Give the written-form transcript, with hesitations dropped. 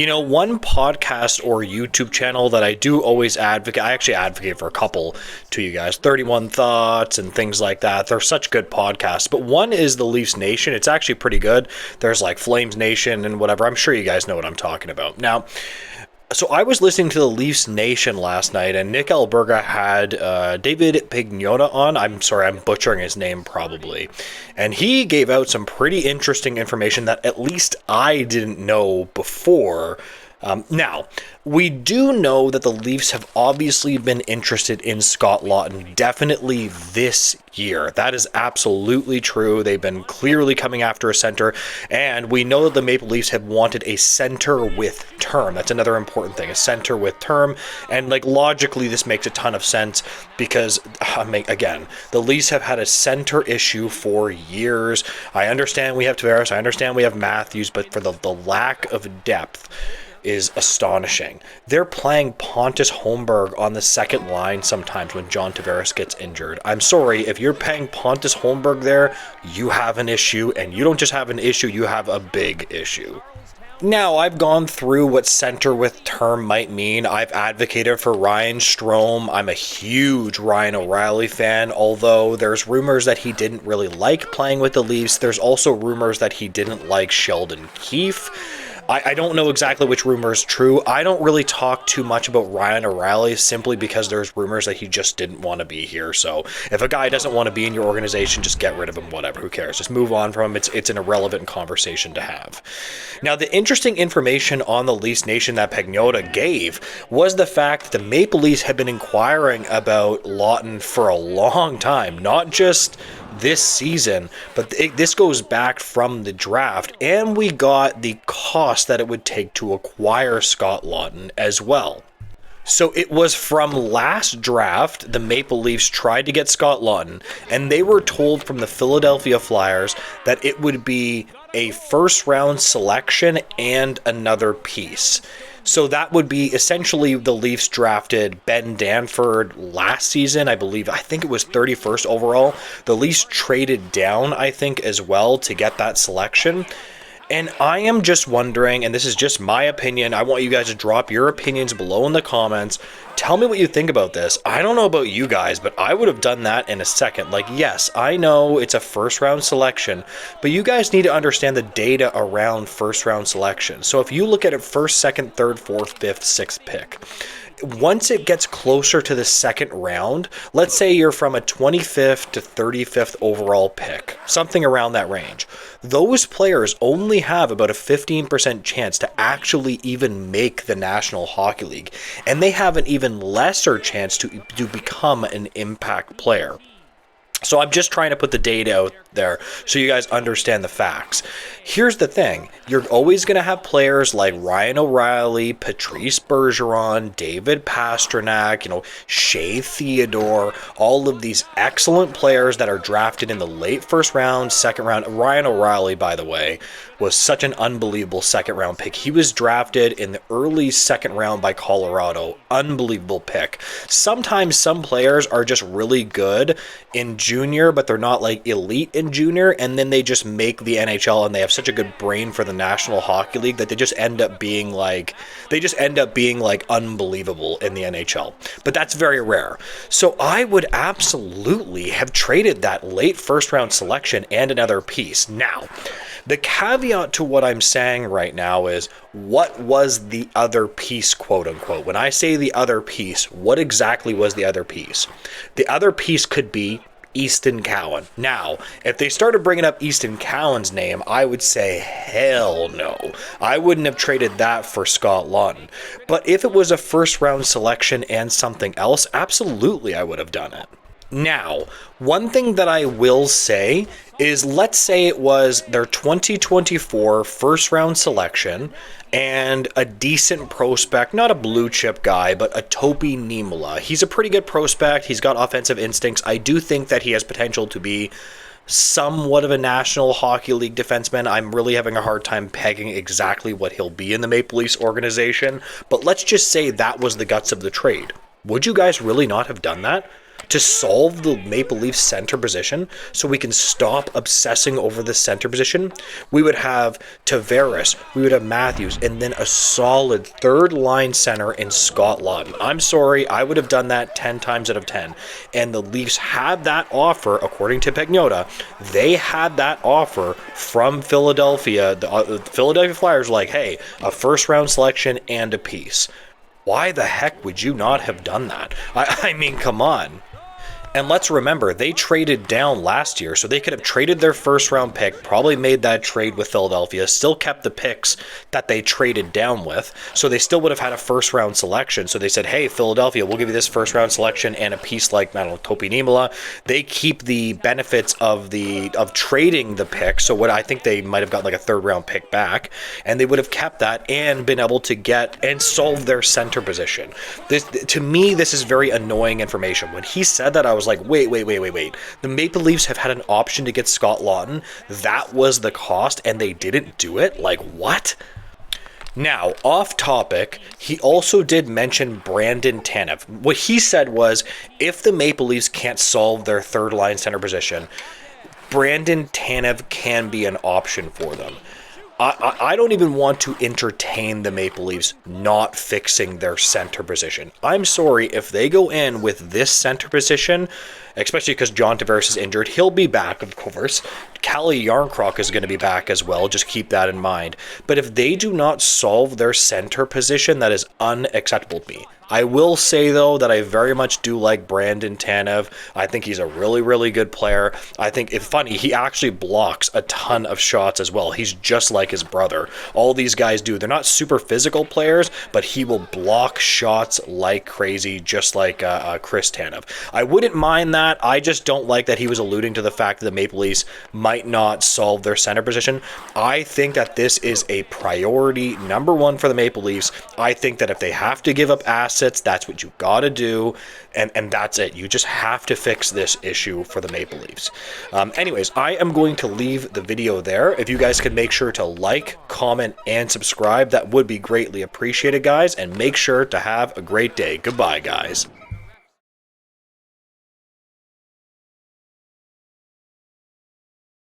One podcast or YouTube channel that I do always advocate, I actually advocate for a couple to you guys, 31 Thoughts and things like that. They're such good podcasts, but one is the Leafs Nation. It's actually pretty good. There's like Flames Nation and whatever. I'm sure you guys know what I'm talking about. Now, so I was listening to the Leafs Nation last night, and Nick Alberga had David Pagnotta on. I'm sorry, I'm butchering his name probably. And he gave out some pretty interesting information that at least I didn't know before. Now, we do know that the Leafs have obviously been interested in Scott Laughton definitely this year. That is absolutely true. They've been clearly coming after a center, and we know that the Maple Leafs have wanted a center with term. That's another important thing, a center with term. And logically, this makes a ton of sense because, again, the Leafs have had a center issue for years. I understand we have Tavares, I understand we have Matthews, but for the lack of depth is astonishing. They're playing Pontus Holmberg on the second line sometimes when John Tavares gets injured. I'm sorry, if you're paying Pontus Holmberg there, you have an issue, and you don't just have an issue, you have a big issue. Now, I've gone through what center with term might mean. I've advocated for Ryan Strome. I'm a huge Ryan O'Reilly fan, although there's rumors that he didn't really like playing with the Leafs. There's also rumors that he didn't like Sheldon Keefe. I don't know exactly which rumor is true. I don't really talk too much about Ryan O'Reilly simply because there's rumors that he just didn't want to be here. So if a guy doesn't want to be in your organization, just get rid of him, whatever, who cares? Just move on from him. It's an irrelevant conversation to have. Now, the interesting information on the Leafs Nation that Pagnotta gave was the fact that the Maple Leafs had been inquiring about Laughton for a long time, not just this season, but this goes back from the draft, and we got the cost that it would take to acquire Scott Laughton as well. So it was from last draft, the Maple Leafs tried to get Scott Laughton, and they were told from the Philadelphia Flyers that it would be a first-round selection and another piece. So that would be essentially the Leafs drafted Ben Danford last season, I think it was 31st overall. The Leafs traded down, I think, as well to get that selection. And I am just wondering, and this is just my opinion, I want you guys to drop your opinions below in the comments. Tell me what you think about this. I don't know about you guys, but I would have done that in a second. Yes, I know it's a first round selection, but you guys need to understand the data around first round selection. So if you look at it first, second, third, fourth, fifth, sixth pick, once it gets closer to the second round, let's say you're from a 25th to 35th overall pick, something around that range, those players only have about a 15% chance to actually even make the National Hockey League, and they have an even lesser chance to become an impact player. So I'm just trying to put the data out there so you guys understand the facts. Here's the thing. You're always going to have players like Ryan O'Reilly, Patrice Bergeron, David Pastrnak, Shea Theodore, all of these excellent players that are drafted in the late first round, second round. Ryan O'Reilly, by the way, was such an unbelievable second round pick. He was drafted in the early second round by Colorado. Unbelievable pick. Sometimes some players are just really good in junior, but they're not elite in junior, and then they just make the NHL and they have such a good brain for the National Hockey League that they just end up being unbelievable in the NHL. But that's very rare. So I would absolutely have traded that late first round selection and another piece. Now, the caveat to what I'm saying right now is, what was the other piece, quote unquote? When I say the other piece, what exactly was the other piece? The other piece could be Easton Cowan. Now, if they started bringing up Easton Cowan's name, I would say, hell no. I wouldn't have traded that for Scott Laughton. But if it was a first round selection and something else, absolutely I would have done it. Now, one thing that I will say is, let's say it was their 2024 first round selection and a decent prospect, not a blue chip guy, but a Topi Niemelä. He's a pretty good prospect. He's got offensive instincts. I do think that he has potential to be somewhat of a National Hockey League defenseman. I'm really having a hard time pegging exactly what he'll be in the Maple Leafs organization, but let's just say that was the guts of the trade. Would you guys really not have done that? to solve the Maple Leafs center position so we can stop obsessing over the center position. We would have Tavares, we would have Matthews, and then a solid third line center in Scott Laughton. I'm sorry, I would have done that 10 times out of 10. And the Leafs had that offer, according to Pagnotta, they had that offer from Philadelphia. The Philadelphia Flyers were like, hey, a first round selection and a piece. Why the heck would you not have done that? I mean, come on. And let's remember, they traded down last year, so they could have traded their first round pick, probably made that trade with Philadelphia, still kept the picks that they traded down with, so they still would have had a first round selection. So they said, hey, Philadelphia, we'll give you this first round selection and a piece like, I don't know, Topi Niemela. They keep the benefits of trading the pick, so what I think they might have got like a third round pick back, and they would have kept that and been able to get and solve their center position. To me, this is very annoying information. When he said that, I was like, wait. The Maple Leafs have had an option to get Scott Laughton. That was the cost, and they didn't do it? Like, what? Now, off topic, he also did mention Brandon Tanev. What he said was, if the Maple Leafs can't solve their third line center position, Brandon Tanev can be an option for them. I don't even want to entertain the Maple Leafs not fixing their center position. I'm sorry, if they go in with this center position, especially because John Tavares is injured, he'll be back, of course. Calle Jarnkrok is going to be back as well. Just keep that in mind. But if they do not solve their center position, that is unacceptable to me. I will say, though, that I very much do like Brandon Tanev. I think he's a really, really good player. I think, it's funny, he actually blocks a ton of shots as well. He's just like his brother. All these guys do. They're not super physical players, but he will block shots like crazy, just like Chris Tanev. I wouldn't mind that. I just don't like that he was alluding to the fact that the Maple Leafs might not solve their center position. I think that this is a priority number one for the Maple Leafs. I think that if they have to give up assets, that's what you got to do, and that's it. You just have to fix this issue for the Maple Leafs. Anyways, I am going to leave the video there. If you guys could make sure to like, comment, and subscribe, that would be greatly appreciated, guys, and make sure to have a great day. Goodbye, guys.